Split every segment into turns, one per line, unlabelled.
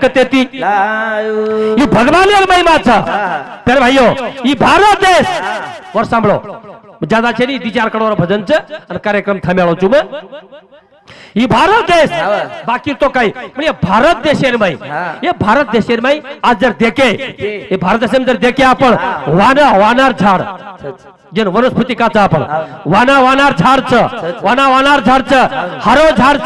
कतेती ये भगवान महिमा तर भाइयों ये भारत देश और सांभळो ज्यादा छे नी 2-4 करोड़ भजन छे અને कार्यक्रम थम्याळो છું મે ये भारत देश बाकी तो कई ये भारत देश भाई ये भारत देश भाई आज जर देखे ये भारत देश जर देखे आपण वानार झाड जन वनस्पती काचा आपण वानार झाड वानार झाड हरो झाड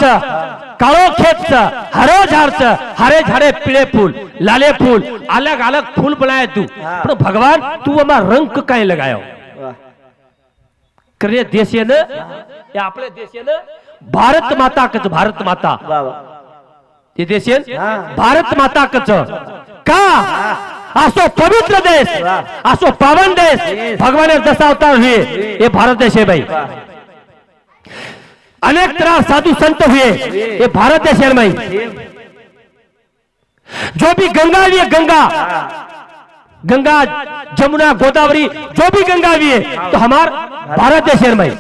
काळो खेत हरो झाड हरे झाड़े पीले फूल लाले फूल अलग अलग फूल बनाए तू पर भगवान तू हमारा रंग काहे लगायो करे देशे ने या आपले देशे ने भारत माता कच भारत माता ये देशे भारत माता कच का असो पवित्र देश असो पावन देश भगवान दस अवतार हुए ये भारत देश है भाई अनेक तरह साधु संत हुए ये भारत देश है भाई जो भी गंगा भी है गंगा जमुना गोदावरी जो भी गंगा भी है तो हमार भारत देश है भाई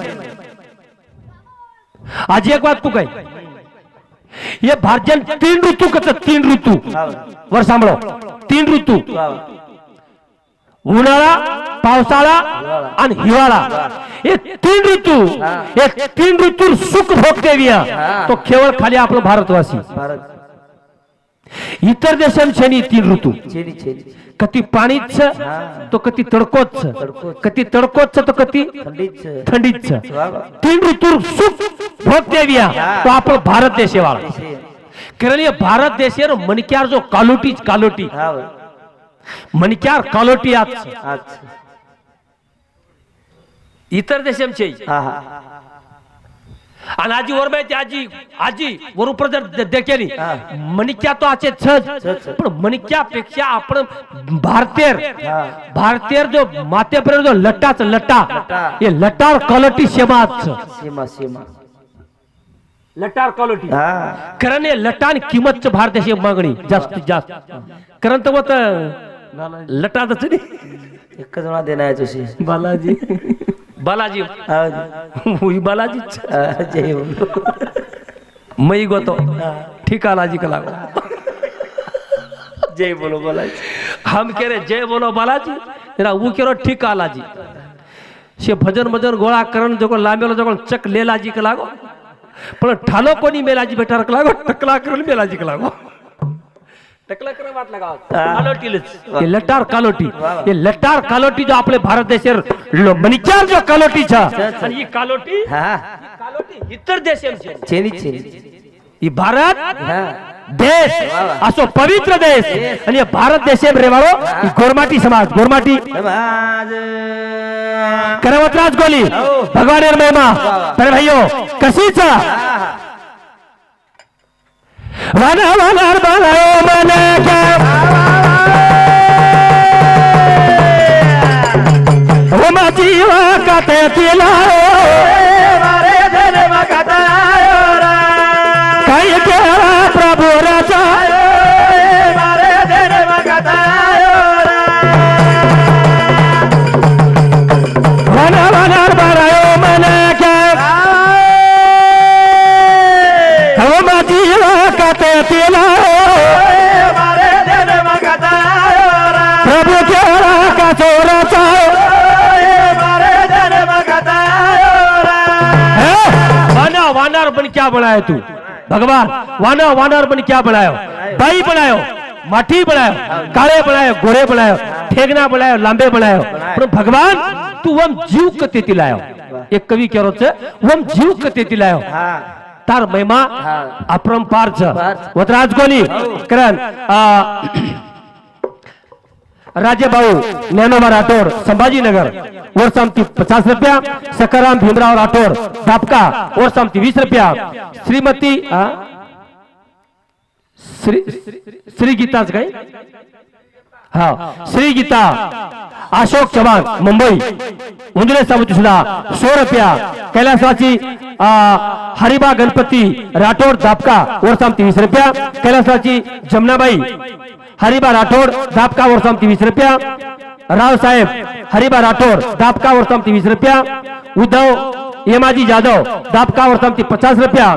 आज एक बात तू कही ये भारजन 3 ऋतु कच 3 ऋतु वर सांभळो 3 ऋतु उन्हाळा पावसाळा आणि हिवाळा ये 3 ऋतु ये 3 ऋतु सुख भोगते विया तो केवळ खाली आपलं भारतवासी इतर देशांचे 3 ऋतु कती पाणीच तो कती तडकोच कती तडकोच तो कती थंडीच 3 ऋतु सुख भोगते विया तो आपलं भारत देश वाला कारण ये भारत देशेर मणक्यार जो कालोटी मणक्यार कालोटी आज इतर देशांचे आणि आजी वर माहिती आजी वर ऊपर जर देखेली मणक्या तो आचे छज पण मणक्यापेक्षा आपण भारतीय जो माते पर जो लट्टा ये लट्टार क्वालिटी सीमा लट्टार क्वालिटी कारण ये लट्टान किंमत भारत देशाची मागणी जास्तीत जास्त कारण तो मत लट्टाच नाही
एक जणा देणार तुझी
बालाजी वही बालाजी
जय बोलो
मई गोतो ठीक आलाजी का लागो
जय बोलो बालाजी
हम कह रहे जय बोलो बालाजी तेरा वो कह रहे ठीक आलाजी से भजन गोळा करण जो लांबेलो जो चक लेलाजी का लागो पण ठालो कोणी मेलाजी बेटा रख लागो टकला करून मेलाजी का लागो टकला करे बात लगाओ कालोटी ये लट्टार कालोटी जो आपले भारत देशेर मणिचार जो कालोटी छा आणि ही कालोटी इतर देशांचे ये भारत देश असो पवित्र देश आणि ये भारत देशे रेवाळो गोरमाटी समाज करवतराज गोली भगवान महिमा तर भाइयों कशीच वनार बनायो मने वो जीवा कते तिलायो मारे धन मगतायो कई के प्रभु रचायो मारे धन मगतायो वनार बनायो मने प्रभु केरा का चोरा वानर बन क्या बनाया तू भगवान वानर बन क्या बनायो बाई बनायो माठी बनायो काळे बनायो गोरे बनायो ठेगना बनायो लांबे बनायो पण भगवान तू वम जीव कते तिलायो एक कवी कह रो छे वम जीव कते तिलायो तार महिमा अपरंपार वतराज कोणी करण राजे भाऊ ज्ञानोबा राठोड संभाजीनगर और समती 50 रुपया सकाराम भीमराव राठोड दापका और समती 20 रुपया श्रीमती श्री गीताच काय हाँ श्री गीता अशोक चव्हाण मुंबई उंदरे साबुती सुद्धा 100 रुपया कैलासवासी हरिबा गणपती राठोड दापका और समती 20 रुपया कैलासवासी जमनाबाई हरिबा राठोड दापका और समती 20 रुपया राव साहेब हरिबा राठोड दापका और समती 20 रुपया उद्धव येमाजी जाधव दापका और समती 50 रुपया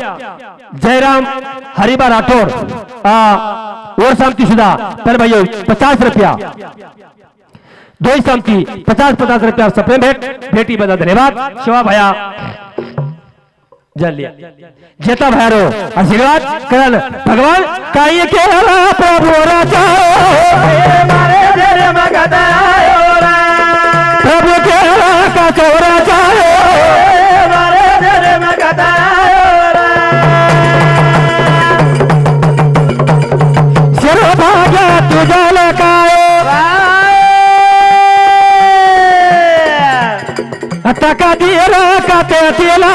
जयराम हरिबा राठोड और सामती सुधा पहले भाइयों 50 रुपया दो सामती 50 रुपया सप्रेम भेट भेटी बदा धन्यवाद शिवा भैया जल लिया जेता भैरो आशीर्वाद करल भगवान काई के प्रभु राजा मारे तेरे मगदा प्रभु के का चोरा जाए मारे तेरे मगदा सिर भाग्य तुझा लगाए टका दिए काते दिला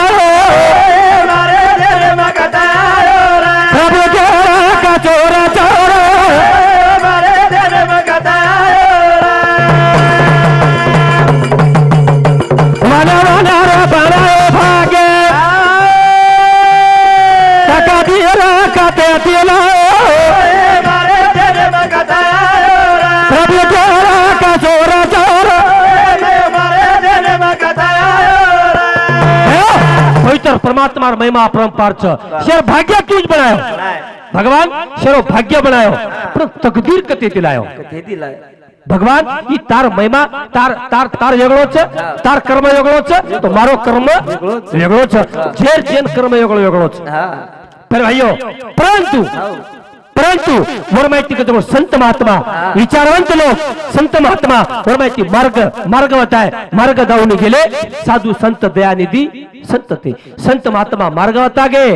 मारे तेरे मगदा प्रभु के का चोरा चोरा मारे तेरे मगदा वाला वाला बनाए भागे टका दिए काते दिला मारे तेरे मगदा प्रभु के का चोरा चोरा पवित्र परमात्मा महिमा परंपार शेर भाग्य तुझ बनायो भगवान शेरो भाग्य बनायो पण तकदीर कते दिलायो भगवान ही तार महिमा तार तार तार वेगळो छे तार कर्म वेगळो छे तो मारो कर्म वेगळो छे जेर जेन कर्म वेगळो छे पर भाइयों परंतु वर माहिती करतो संत महात्मा विचारवंत लोक संत महात्मा वर माहिती मार्ग बताय मार्ग दावून गेले साधू संत दयानिधी संत ते संत महात्मा मार्गवता गे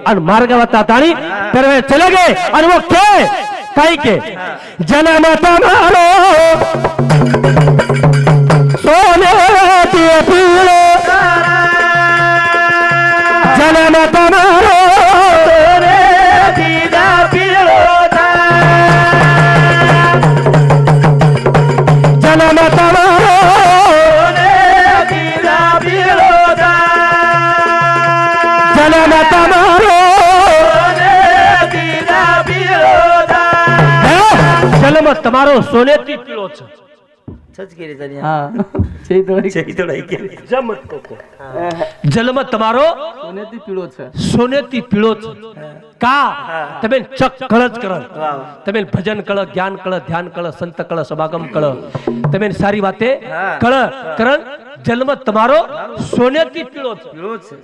और मार्गवता ताणी परवे चले गए और वो के काई के जनमता मारो सोने दिए पीलो जनमता मारो सोने दीदा पीलो जनमता मारो सोने दीदा पीलो जनमता मारो जन्म तमारो सोनेती पीळो छे
सच केली तनी
हां छे
थोड़ी केली
जमत कोको जन्म तमारो सोनेती पीळो छे का तमे चक कळज करन तमे भजन कळ ज्ञान कळ ध्यान कळ संत कळ समागम कळ तमे सारी बातें कळ करन जन्म तमारो सोनेती पीळो छे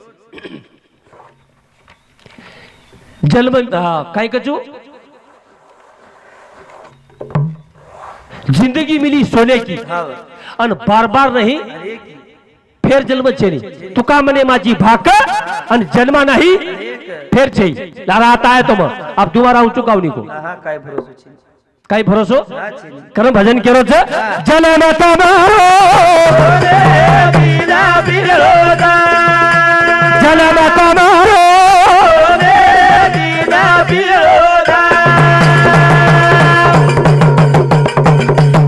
जन्म काय कचू जिंदगी मिली सोने की अन बार बार नहीं फिर जन्म चेनी तुका मने माझी भाक अन जन्मा नहीं फिर छे लारा आता है तुम अब दोबारा ऊंचू कावनी को
काय भरोसा छे
काय भरोसो कर भजन केरो छे जन्म तमारो बीजा बिरोदा जन्म तमारो बीजा बिरोदा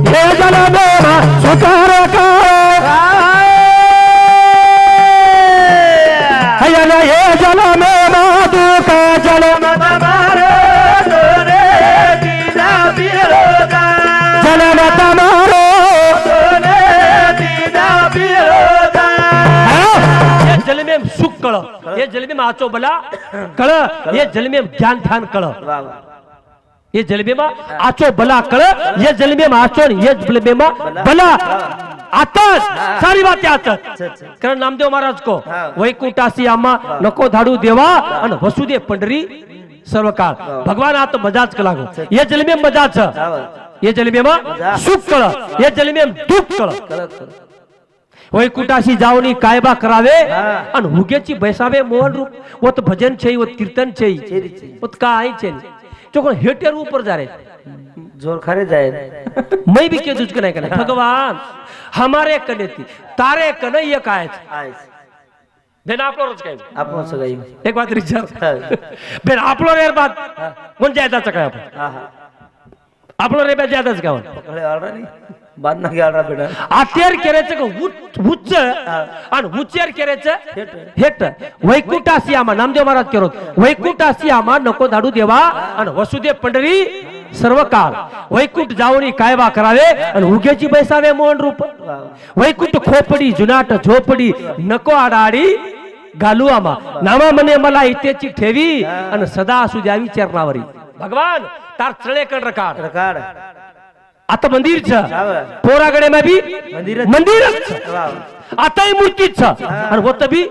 ये जन्म सुकर का हयना ये जन्म माधु का जन्म तमारो सोने दीदा बिरोदा जन्म तमारो सोने दीदा बिरोदा ये जल में सुख कळ ये जल में आचो बला कळ ये जल में ज्ञान ध्यान कळ ये जलबे में आचो बला कळ ये जलबे में आचो ये जलबे में बला आता सारी बातें आता कारण नामदेव महाराज को वैकुंठासी आमा नको धाडू देवा आणि वसुदेव पंढरी सर्व काळ भगवान आता मजाच कलागो ये जलबे में मजाच ये जलबे में सुख कळ ये जलबे में दुःख कळ वैकुंठासी जावनी कायबा करावे आणि हुगेची बैसावे मोहन रूप वो तो भजन छे वो कीर्तन छे वो काई छे जो हेटर ऊपर जा रहे
जोर खरे जाए
मैं भी के तुझ नहीं करना भगवान हमारे कने थी तारे कने ये काय बेन आप लोग काय
आपण सगळी
एक बात विचार बेन आप लोग यार बात कोण जायदा काय आपण
हां हां
आप लोग रे जायदाच गाव
पकडे आला नाही बाद ना गेला बेटा
आतेर केरेचं का उच्च आणि उच्चेर केरेचं हेट वैकुंठासी आमा नामदेव महाराज केरोत वैकुंठासी आमा नको धाडू देवा आणि वसुदेव पंढरी सर्व काळ वैकुंठ जाऊनी कायबा करावे आणि उगेची बैसावे मोहन रूप वैकुंठ खोपडी जुनाट झोपडी नको आडाडी घालू आमा नामा मने मला इतेची ठेवी आणि सदा असू द्यावी चरणावरी भगवान तार चळे कण रकाड
रकाड
आता मंदिरच
हाव
पोराकडे मा बी
मंदिर
मंदिरच
वाव
आताही मूर्तीच आणि होत बी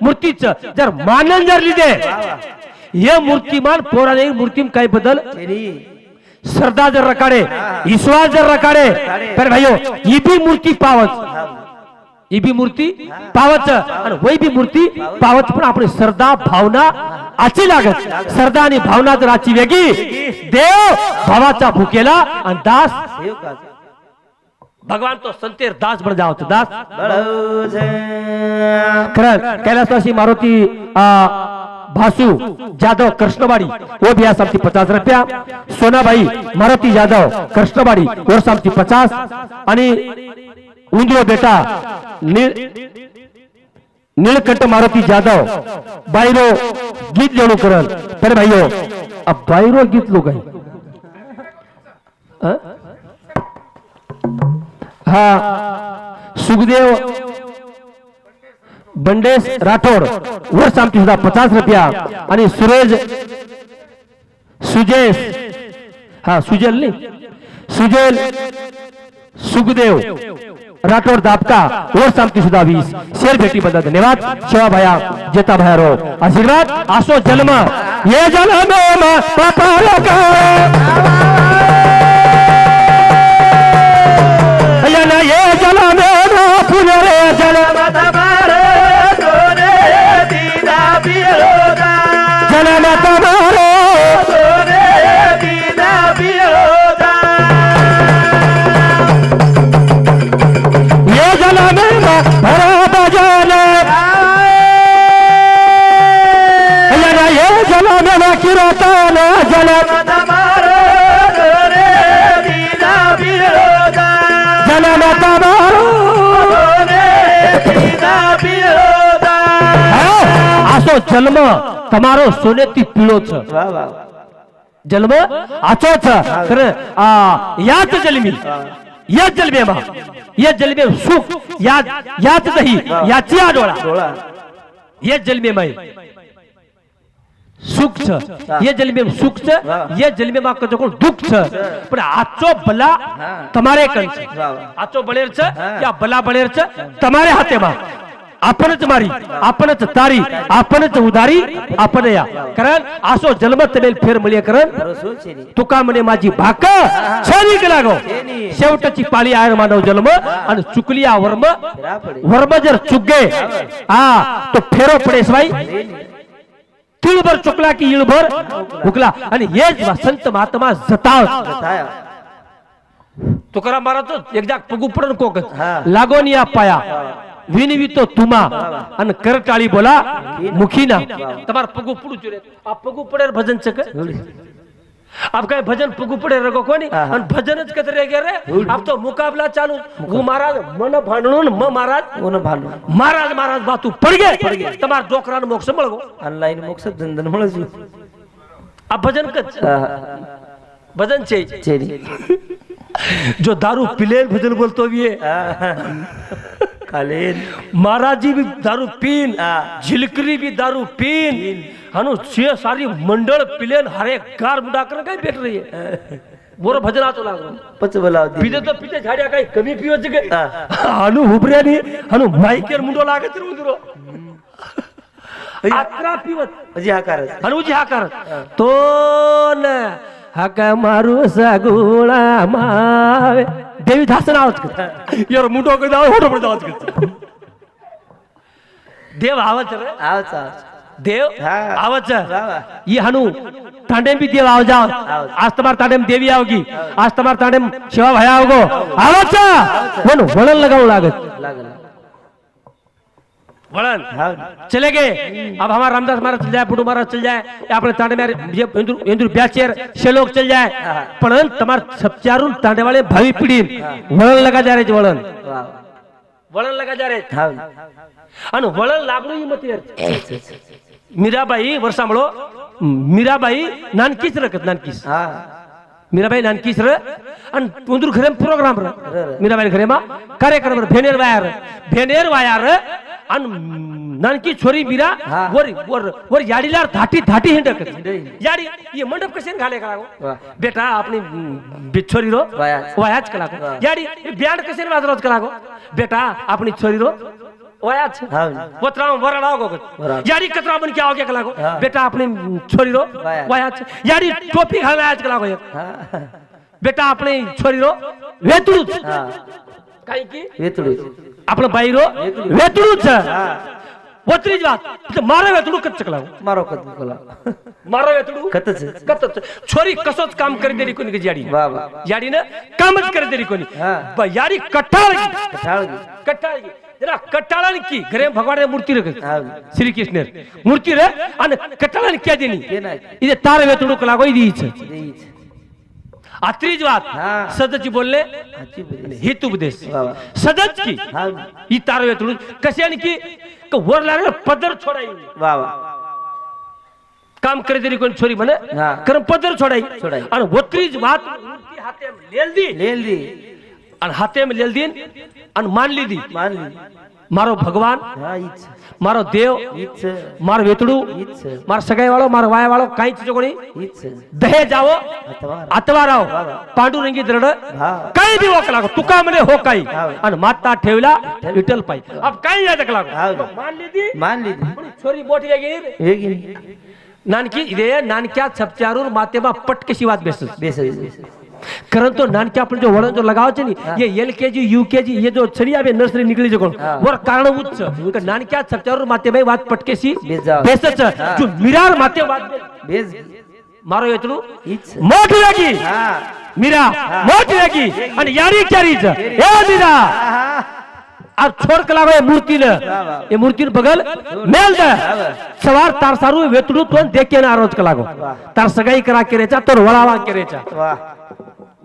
मूर्तीच जर मानन जर लिदे हे मूर्तिमान पोराने मूर्तीम काय बदल
चेनी
श्रद्धा जर रकाडे विश्वास जर रकाडे तर भाइयो ही भी मूर्ती पावच ही भी मूर्ती पावच आणि वही भी मूर्ती पावच पण आपली श्रद्धा भावना आची लागत श्रद्धा आणि भावना जर आची वेगळी देव भावाचा भुकेला आणि दास
देव का
भगवान तो संतेर दास बन जाओ तो दास
बळो छे
खरं कैलासवासी मारुति भासु जादव कृष्णवाड़ी वो भी सामती 50 रुपया सोनाबाई मारुति जादव कृष्णवाड़ी और सामती 50 आणि उंदरो बेटा नीलकंठ मारुति जादव बायरो गीत लेणू करल तर भाइयों अब बायरो गीत लोग है हा सुखदेव बंडेस राठोड वर सामती सुद्धा 50 रुपया आणि सुजेश हा सुजेल नाही सुजेल सुखदेव राठोड दापका वर सामती सुद्धा 20 शेर भेटी बद्दल धन्यवाद शिवा भया जेता भया रो आशीर्वाद आसो जन्म ये जन्म में पापा का ये जन्म में पुनरे जन्म तुम्हारे सोने दीदा बिरोदा जन्म तुम्हारे सोने दीदा बिरोदा ये जन्म में भरा बजाने ये जन्म में किरतन जन्म तुम्हारे सोने दीदा बिरोदा जन्म तुम्हारे आसो जन्म તમારો સોનેથી પીળો છે
વાહ વાહ
જન્મ આચો છે કરે યાદ જલમી યાદ જલમેમાં યાદ જલમે સુખ યાદ નહીં યાચી આડોળા
डोळा
ये जलमे में सुख छ ये जलमे सुख छ ये जलमे में कजो कोण दुख छ पण आचो भला તમારે કન છે આચો બળેર છે या भला बळेर छ તમારે हाते માં आपणच मारी आपणच तारी आपणच उदारी आपण या कारण आसो जन्म तमेल फेर मळी करण
भरोसो चेनी
तुका म्हणे माझी भाक छानी लागो शेवटची पाळी आहे मानव जन्म आणि चुकली आ वर्म
फिरा पडे
वर्म जर चुके हा तो फेरो पडेस बाई तिळभर चुकला की इळभर भुकला आणि हेच संत महात्मा जताव
बताया
तुकाराम महाराज एकदा पगू पडन कोकत
हा.
लागोन या पाया विनवितो तुमा अन करटाळी बोला मुखीना तमार पगू पडू चुरे आप पगू पडेर भजन चक आप काय भजन पगू पडे रगो कोणी अन भजनच कत रे गे रे आप तो मुकाबला चालू वो महाराज मन भांडणून म महाराज
ओन भांडू
महाराज महाराज बातू पड़ गए तमार डोकरान मोक्ष मळगो
ऑनलाइन मोक्ष दंदन मळजू
आप भजन कच भजन छे
चेनी
जो दारू पिले भजन बोलतो भी है
कालीन
महाराज जी भी दारू पीन झिलकरी भी दारू पीन हनु छे सारी मंडल पिलेन हरे गार मुडा कर काय भेट रही है बोर भजन आतो लागो
पच बोलाव दी
पीते तो पीते झाड्या काय कमी पिवच गे हनु हुबऱ्यानी हनु माइकेर मुंडो लागत रे उंदरो आत्रा पिवत
म्हणजे हा कार
हनु जी हा कर तो न हाका मारू सगुळा मावे देवी धासन आवाज कर यार मुंडो के जाव होटो पड आवाज कर देव आवाज रे
आवचा
देव
हा.
आवाज
वा.
ये हनु तांडे भी देव आवाज आज तमार तांडे में देवी आओगी आज तमार तांडे में शिवा भया आओगो आवाज वन वळण लगाव लागत
लागला
वळण
हा
चले गए अब हमारा रामदास महाराज चल जाए बुडू महाराज चल जाए या अपने तांडे में ये इंदुर ब्याचेर छे लोग चल जाए पण तमार सबचारून तांडे वाले भावी पीढ़ी वळण लगा जा रे वळण
वाह
वळण लगा जा रे
हा
आणि वळण लागलो ही मत यार मीराबाई वर सांभळो मीराबाई नानकीच रकत नानकीस
हा
मीराबाई नानकीस र आणि उंदूर घरे प्रोग्राम र मीराबाई घरे मा कार्यक्रम र भेनेर वायर आणि नानकी छोरी मीरा
हा.
वर वर वर याडीला धाटी धाटी हिंडक
हिंडई.
याडी ये मंडप कसे घाले का
वाह.
बेटा अपनी छोरी रो
वायाच.
वायाच कला को
वाह.
याडी बैंड कसे वाजरोज कला को बेटा अपनी छोरी रो वायाच
हाँ.
वतरा वरडाओ को
वराड.
याडी कतरा बन के आओगे कला को
हाँ.
बेटा अपनी छोरी रो
वायाच.
वायाच याडी टोपी घालना आज कला को
हा.
बेटा अपनी छोरी रो वेतुळूच
हा.
काही की
वेतुळी.
आपलं बाई रो
वेतुळू.
वेतुळूच
हा.
वत्रीच बात मारा वेतुळू कच्च कला
मारो कत कोला.
मारा वेतुळू
कतच.
कतच छोरी कसोच काम करे तरी कोणी याडी
वा वा.
याडीनं कामच करे तरी कोणी
हा.
याडी कट्टाळ
कठाळ.
कट्टाळ जरा कट्टाळान की घरे भगवान मूर्ती रख
हा.
श्री कृष्ण मूर्ती रे आणि कट्टाळान क्या देनी
के नाही.
इथे तार वेतुळू कला गो दीच
देईच.
आत्रीच बात
हा.
सदची बोलले
आची बोली.
हेतु उपदेश
वा वा.
सदच की
हा.
ही तार वेतुळू कसे आणि की वर लागले पदर छोडाई
वा वा.
काम करे तरी कोण छोरी म्हणे
हा.
कारण पदर छोडाई
छोडाई.
आणि वत्रीच बात मूर्ती हाते लेल दी
लेल दी.
आणि हाते में लेल दिन आणि मानली दी
मानली.
मारो भगवान
हा. ईच.
मारो देव
ईच.
मार वेतडू
ईच.
मार सगाई वाळो मार वाया वाळो काही चीज कोणी
ईच.
दहे जावो
अथवा.
आतवा राव पांडुरंगी दरड
हा.
काही बी वक लागो तुका म्हणे हो काही
हा.
आणि माता ठेवला विठ्ठल पाई अब काही याद लागो
हा.
मानली दी
मानली दी.
पण छोरी मोठी गेली
वेगी.
नानकी इदे नानक्या छपचारून मातेबा पटकशी वाद बेस
बेस.
कारण तो नानक्या अपन जो वड़न जो लगाव छे नी ये एलकेजी यूकेजी ये जो छड़िया बे नर्सरी निकली जे कोण
हाँ.
वर कारण उच्च का नानक्या छपचारून मातेबाई वाद पटकेशी
बेस जाव.
बेसच
हाँ.
जो मिरार माते वाद
बेस.
मारो येतलू
ईच.
मोठी लागी
हा.
मीरा मोठी लागी आणि यारी चारीच ए मीरा
हा.
अब छोड़ के लागो ये मूर्ति ने ये मूर्ति बगल मेल दे सवार तार सारू वेतडू तो देख के ना रोज के लागो तार सगाई करा के रेचा तोर वळावा के रेचा
वाह.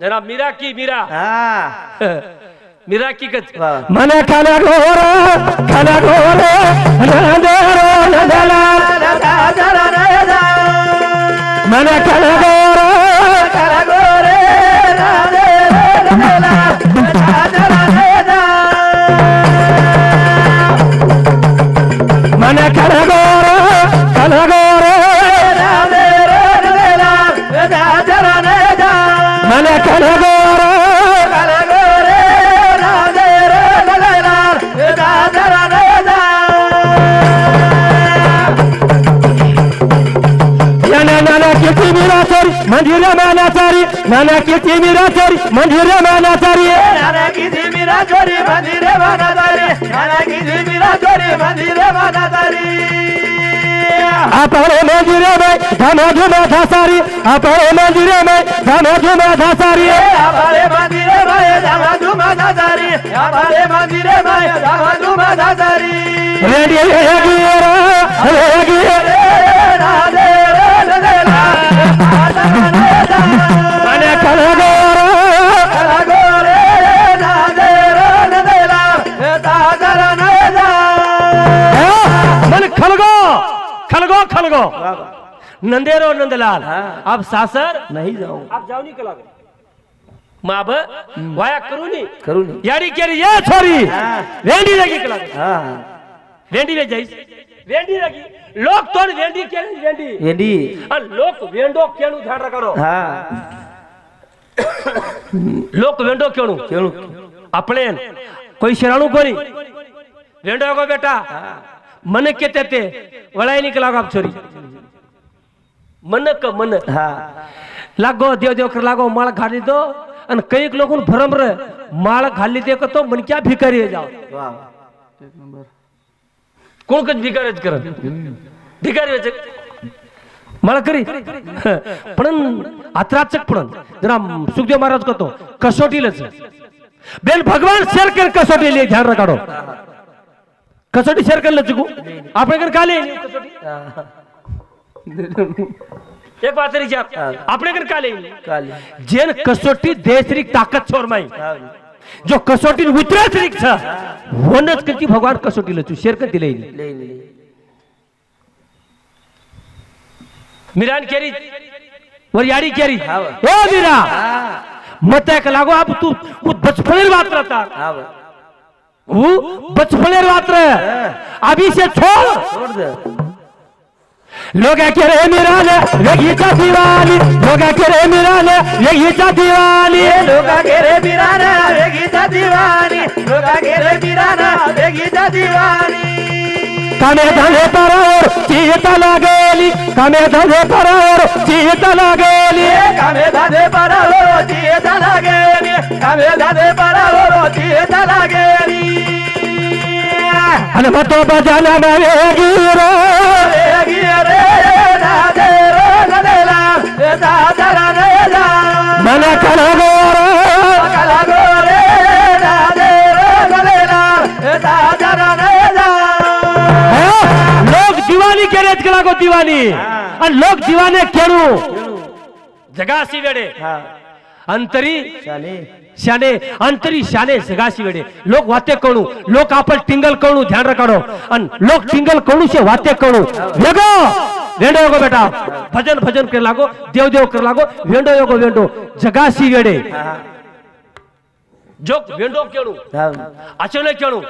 जरा मीरा की मीरा
हा.
मीरा की कच
वाह.
मने खाना गोर नंदेरो नंदला मने खाना गोर मने खाना गोर मने खाना गोर नाना किती मीरा चोरी मंदिर मानाचारी नाना किती मीरा चोरी मंदिर मानाचारी
नाना किती मीरा चोरी मंदिरे मानाचारी. नाना किती मीरा चोरी मंदिरे मानाचारी.
अपने मंदिर में धमा धुमा धासारी अपने मंदिर में धमा धुमा धासारी
हमारे मंदिरे में धामा धूमा धासारी. हमारे मंदिरे में धामा धूमा धासारी.
रेडी मने खलगो खलगो खलगो नंदेरो नंदलाल
हाँ.
अब सासर
नहीं जाऊं.
आप जाओ नहीं कला माब वाया करूनी
करू नहीं.
यारी केरी ये छोरी
हाँ.
वेंडी लगी कला
हा.
वेंडी ले जाईस वेंडी लगी लोक तो वेंडी केली वेंडी
येंडी.
आणि लोक वेंडो केळू ध्यान रखो
हा.
लोक वेंडो केळू
केळू.
आपले कोई शराणू कोणी वेंडो को बेटा मन केते ते वळाई निकला आप छोरी मन क मन
हा.
लागो देव देव कर लागो माळ घाली दो आणि कैक लोकून भरम रे माळ घाली दे तो मन क्या भिकारी जाओ
वाह.
कोण कच भिकारीच करत भिकारी वेच मला करी पण आत्राचक पण जरा सुखदेव महाराज कहतो कसोटीलच बेल भगवान शेर कर कसोटी ले ध्यान रखाडो कसोटी शेर कर लचकू આપણે કર કાલે कसोटी एक बात री क्या આપણે કર કાલે
काली.
जेन कसोटी देशरी ताकत छोर माई
हा.
जो कसोटी उतरत रिक छ वनच करती भगवान कसोटी लचू शेर कर दिले
ले ले.
मीरान केरी वर याडी केरी
हाँ.
ओ मीरा
हा.
मत एक लागो अब तू वो बचपन बात रहता
हा.
वो बचपने रात्र अभी से छोड़
छोड़ दे
लोग के रे मिराने वेगीचा दिवाली लोग के रे मिराने वेगीचा दिवाली
लोका गेरे बिराना वेगीचा दिवानी लोका गेरे बिराना वेगीचा दिवानी
कामे धने परावर चीता लागेली कामे धने परावर चीता लागेली
कामे धादे परावो चीता लागेली कामे धादे परावो चीता लागेली
आणि मतो बजाना वेगी रे
वेगी रे धादे रे नदेला धादरा नदेला
मन कलगोर
कला गोरे धादे रे नदेला धादरा नदेला
लोग दिवाणी केलेच गेला गो दिवाणी आणि लोक दिवाने केळू जगासी वेडे अंतरी
शाने
शाने अंतरी शाने जगासी वेडे लोक वाते कणू लोक आपण टिंगल कणू ध्यान रखाडो आणि लोक टिंगल कणू से वाते कणू वेगो वेंडो योगो बेटा भजन भजन कर लागो देव देव कर लागो वेंडो योगो वेंडो जगासी वेडे जो वेंडो केळू अचले केळू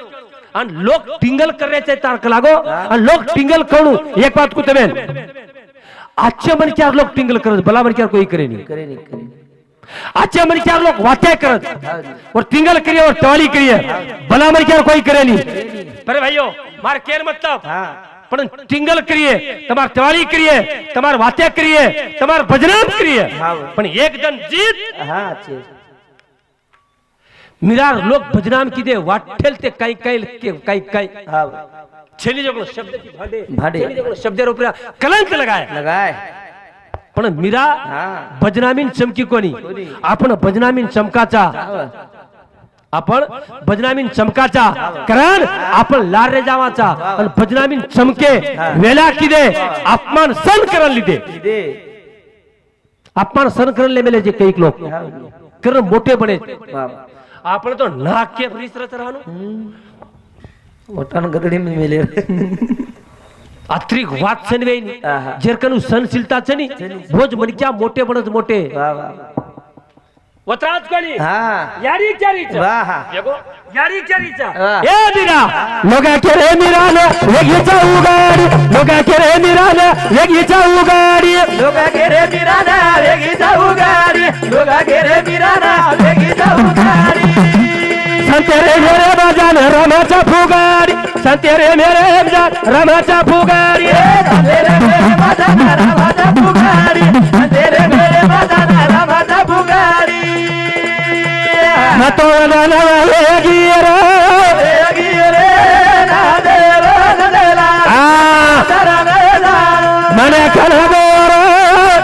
आणि लोक टिंगल करायचे तारक लागो आणि लोक टिंगल कणू एक बात को तबेन आजचे मन चार लोक टिंगल करत भला मन चार कोई करे नहीं
करे नहीं करे
आजचे मन चार लोक वात्या करत और टिंगल करिए और टवाली करिए भला मन चार कोई करे नहीं पर भाइयों मार केर मतलब पण टिंगल करिए तमार टवाली करिए तमार वात्या करिए तमार भजनाम करिए पण एक जन जीत
हाँ अच्छे
मिरार लोक भजनाम की दे वाटेल ते काही काही
हाँ
छेली जो शब्द की भाडे
भाडे.
छेली जो शब्द रुपया कलंक लगाय
लगाए
पण मीरा
हाँ.
भजनामीन चमकी कोणी आपण भजनामीन चमकाचा आपण भजनामीन चमकाचा कारण आपण लारे जावाचा आणि भजनामीन चमके वेला किदे अपमान सहन करन लिदे
दे
अपमान सहन करन ले मेले जे काही लोक कारण मोठे बने
बाबा
आपण तो नाक के रिसरत राहनो
वटान गदडी में मिले
अत्रिक वात सनवेनी
आहा.
जेरकनु सहनशीलता छनी भोज मणक्या मोठे बनत मोठे
बाबा
वत्राज कोणी
हाँ
यारी चारीचा
वाह
येगो यारी चारीचा
वाह.
ए मीरा लोगा केरे मीराने वेगीचा उगाडी लोगा केरे मीराने वेगीचा उगाडी
लोका गेरे बिराना वेगीचा उगाडी लोका गेरे बिराना वेगीचा उगाडी
संतेरे मेरे बाजान रमाचा फुगाडी संतेरे मेरे बाजान रमाचा फुगाडी
तेरे मेरे बाजाना रामाचा फुगाडी तेरे मेरे बाजाना रामाचा फुगाडी
मतो नाना वेगी रे
वेगी रे ना दे रे ना देला
आ
जरा नेला
मने कलगोर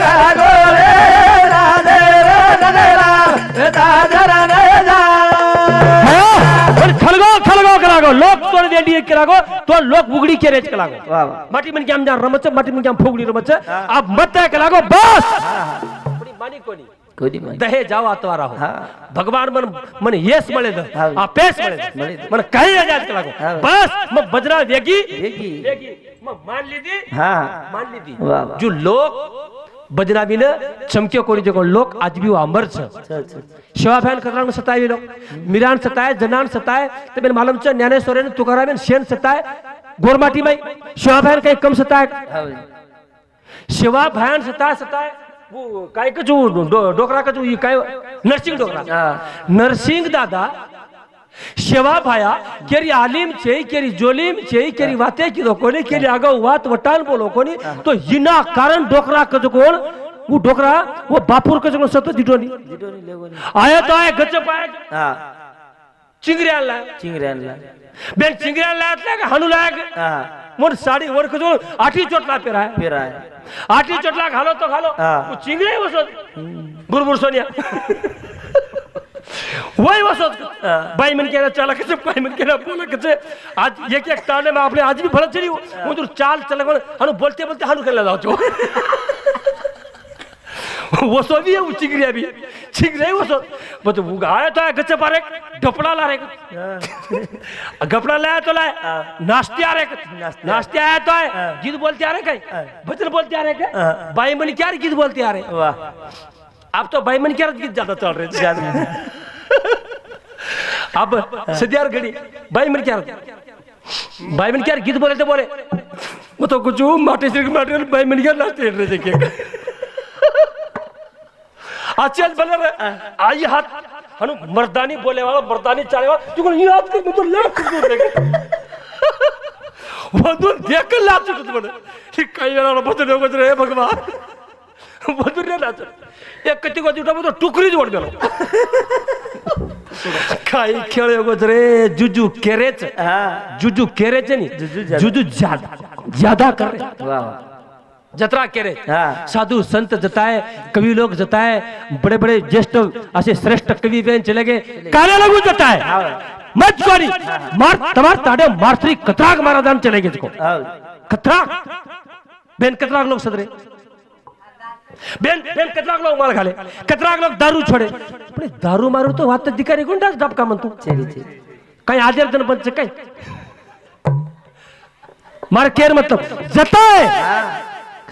कला गोरे ना दे रे ना देला जरा नेला
खलगो खलगो करागो लोक तोड़ देडी करागो तो लोक बुगड़ी के रेच करागो
वाह
माटी मन क्या हम रमच माटी मन क्या फुगड़ी रमच अब मत करागो बस अपनी मानी कोनी
कोडी माई
दहे जाओ आतवारा हो
हाँ.
भगवान मन मन येस मळे द
हाँ.
आ पेस मळे
मळे
मन काही आजाद करागो
हाँ.
बस मग बजरा वेगी
वेगी.
वेगी मग मान लीदी
हाँ
मान लीदी
वाह वाह
जो लोक बजनाबीन चमके कोणी जे लोक आज भी अमर छ
चल चल
शिवा फॅन करणार सताय लोक मिरान सताय जनान सताय ते बेन मालमच ज्ञानेश्वरन तुकाराम शेन सताय गोरमाटी माई शिवा फॅन काही कम सताय
हाँ
शिवा भयान सताय वो काय का जो डोकरा का जो ये काय नरसिंग डोकरा
हाँ
नरसिंग दादा शिवा भाया केरी आलिम छे केरी जोलिम छे केरी वाते की कोणी केरी आगा वात वटान बोलो कोणी तो हिना कारण डोकरा का जो कोण वो डोकरा वो बापूर का जो कोण सतत दिटोनी
जिडोनी लेगोनी
आया तो आया गच्च पाय
हाँ
चिंगऱ्या ला
चिंगऱ्यांना
बेन चिंगऱ्या लायतला का हनु लायक
हाँ
मोर साडी वर का जो आठी चोटला पेराय
फिर आए
आठी चोटला घालो तो घालो
हाँ.
वो चिंगरे वसत गुरबुर सोनिया वही वसत बाई मन केला चाला कसे बाई मन केला बोला कसे आज एक एक ताने में आपने आज भी भरत चली वो तो चाल चला हनु बोलते बोलते हनु करला जाओ छो वो सो भी है वो चिंगरिया भी चिंगरे वो सो बस वो आया तो गच्चे पारे ढपड़ा ला रे गपड़ा लाया तो लाए नाश्ते आ रहे नाश्ते आया तो है गीत बोलते आ रहे कहीं भजन बोलते आ रहे क्या बाई मन क्या गीत बोलते आ रहे
वाह
अब तो बाई मन क्या गीत ज्यादा चल रहे
ज्यादा
अब सदियार घड़ी भाई मन क्या गीत बोले तो बोले वो तो कुछ माटे से माटे भाई मन क्या नाचते रहे देखिए अच्छा बना रहे आई हाथ हनु मर्दानी बोले वाला मर्दानी चाले वाला तू ये हाथ के तो लाख दूर देखे वो तो देख कर लाच तो बने ठीक कई वाला बदल हो गए भगवान बदल नहीं लाच एक कति को उठा तो टुकड़ी जोड़ देलो काई खेळे गोजरे जुजू केरेच जुजू केरेच नहीं जुजू ज्यादा कर रहे
वाह
जत्रा केरे साधु संत जताए कवि लोग जताए बड़े बड़े ज्येष्ठ असे श्रेष्ठ कवि बहन चले गए काले लगू जताए मजवारी मार तमार ताडे मारथरी कतराग महाराजान चले गए इसको कतराग बेन कतराग लोग सदरे बेन कतराग लोग मार खाले कतराग लोग दारू छोड़े पण दारू मारू तो वात अधिकारी गुंडाच डबका म्हणतो काही आदर जन पंच काही मार केर मतलब जताए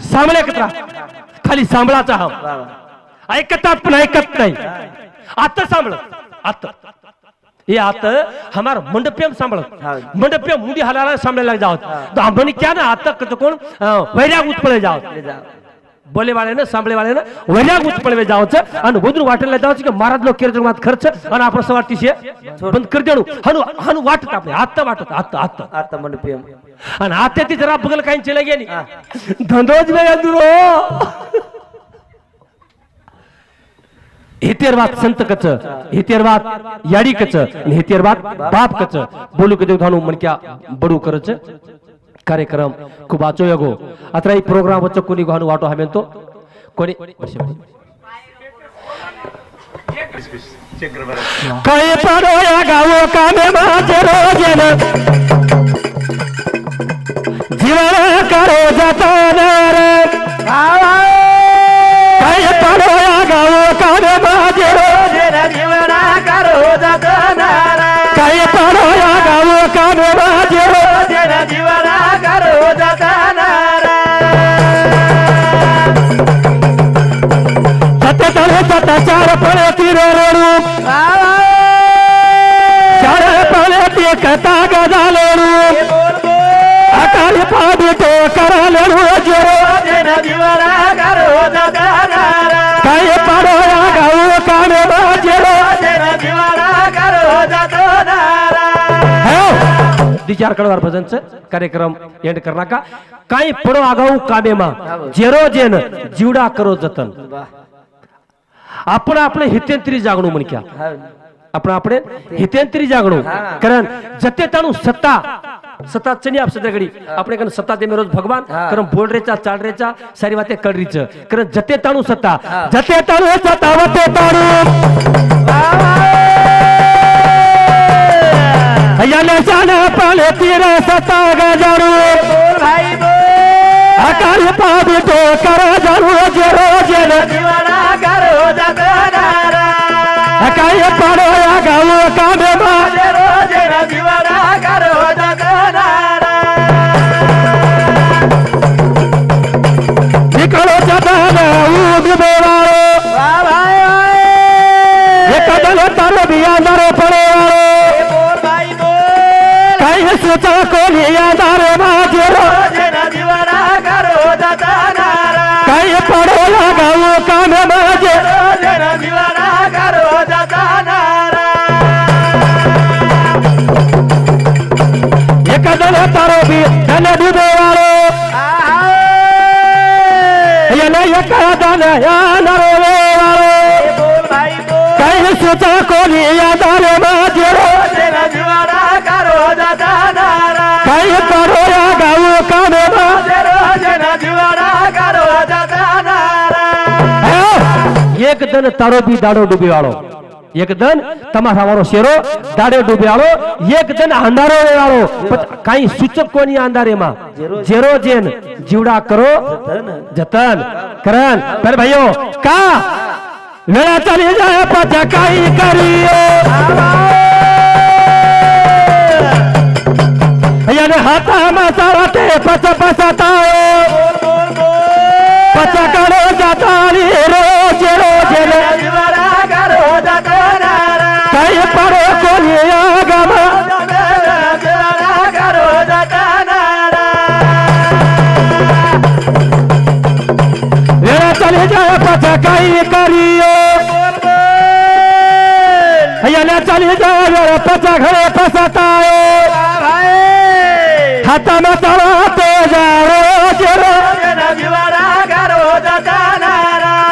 सांभळे कतरा खाली सांभळाचा हम ऐकतात पण ऐकत नाही आता सांभळ आता ये आता हमार मंडपियम सांभळ मंडपियम मुंडी हलाला सांभळे लग जाओ तो हम क्या ना आता कत कोण वैराग उत्पळे जाओ बोले वाले ना सांभळे वाले ना वैराग उत्पळे जाओ आणि गोदरू वाटेला जाओ की महाराज लोक केर मात खर्च आणि आपण सवारतीशे बंद कर देणू हनु हनु वाटत आपले आता वाटत आता
आता मंडपियम
आणि आता ती जरा बगल काही चले गेली धंदोज में दूरो हेतेरवात संत कच हेतेरवात याडी कच आणि हेतेरवात बाप कच बोलू के देवथानु मन क्या बडू करच कार्यक्रम खूप आचो यगो अत्रा ही प्रोग्राम वच्च कोणी गाणू वाटो हमें तो कोणी काय पाडो या गावो कामे माझे रोजन जीवन करो जतन काय पाडो या गावो कामे माझे रोजन
जीवन करो जतन
काय पाडो या गावो कामे माझे रोजन
जीवन करो जतन
चार पळे तिरोडू चार पळे ती कथा गजालेडू अकाली पादी तो करालेडू जेरो
जीवन करो जतन
काय पाडो या गाऊ कामे बाजेरो
जीवन करो जतन
विचार करणार भजनच कार्यक्रम एंड करना का काही पडो आगाऊ कामे मा जेरो जेन जीवडा करो जतन आपण आपले हितेंत्री जागणू म्हण क्या आपण आपले हितेंत्री जागणू कारण जते ताणू सत्ता चनी आप सध्याकडे आपण कन सत्ता दे रोज भगवान कारण बोल रेचा चाल रेचा सारी बातें कळरीच कारण जते ताणू सत्ता वते ताणू याले जाना पाले तीर सत्ता गजारू
भाई
अकाल पादी तो करा जारू जेरो जेन
जीवन करो जतन
काय पाडो या गाऊ कामे माझे
जीवन करो जतन
निकलो जतन ऊद बेवारो एकदल तारो बिया दारो पडे काय सुचा कोली या दारो माझे
जीवन करो जतन
काय पाडो या गाऊ कामे माझे
जीवन करो जतन
एकदल तारो बी धन डुबेवारो येले एकदल या नरो वेवारो काय सुचा कोली या दारो माझे
जीवन करो जतन
काय पाडो या गाऊ कामे माझे
जीवन करो जतन
एक दन तारो बी दाडो डूबी वाळो एक दन तमाशा वाळो शेरो दाडे डूबी वाळो एक दन अंधारो वाळो काही सूचक कोणी अंधारे मा जेरो जेन जीवडा करो जतन करन पर भाइयों का वेळा चली जाए पचा काही करियो याने हाता मसाला ते पचा पसाताओ पचा करो जाताली रोज रोज
जीवन करो जतन
काही पडो कोणी माझा काही करियो याला चाली जाव्या पचा घरे पसतायो हाता मतावा तो जाओ जेरो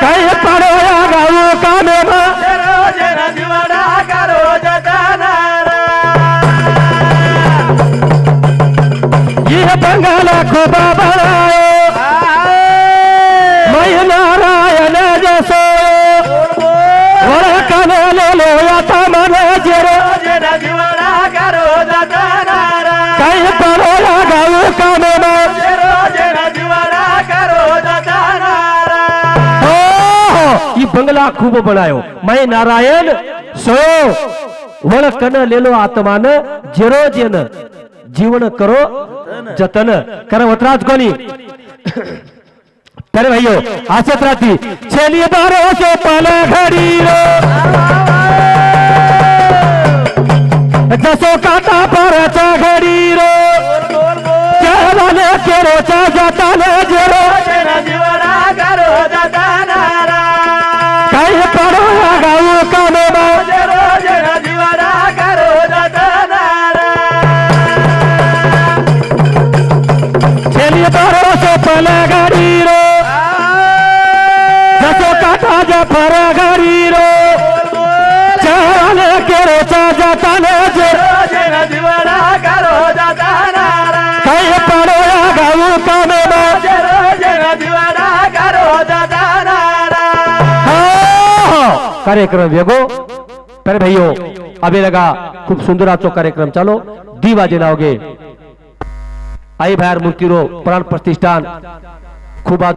काही पाडो या गाऊ कामे ये बंगाला खोबा बनायो मैं नारायण जसो ओळखले लो आता मने जेरो काही पाडो या गाऊ कामे ई बंगला खूब बनायो मैं नारायण सोयो वळकन लेलो आत्मान जेरो जेन जीवन करो जतन कर वतराज कोणी प्यारे भाइयों आसत राती चलिए बारो से पाला घड़ी रो जसो काटा पर चा घड़ी रो चलाने केरो चा जाता ने जेरो कहीं पड़ो गाऊ कामे चलिए बारो से पाला घड़ी रो जसो काटा जा पर घड़ी रो चलाने केरो चा जाता ने जेरो कहीं पड़ो गाऊ कामे कार्यक्रम वेगो पर भाइयों अभी लगा खूब सुंदर आचो कार्यक्रम चालो दीवा जलाओगे आई बाहेर मूर्तिरो प्राण प्रतिष्ठान खूब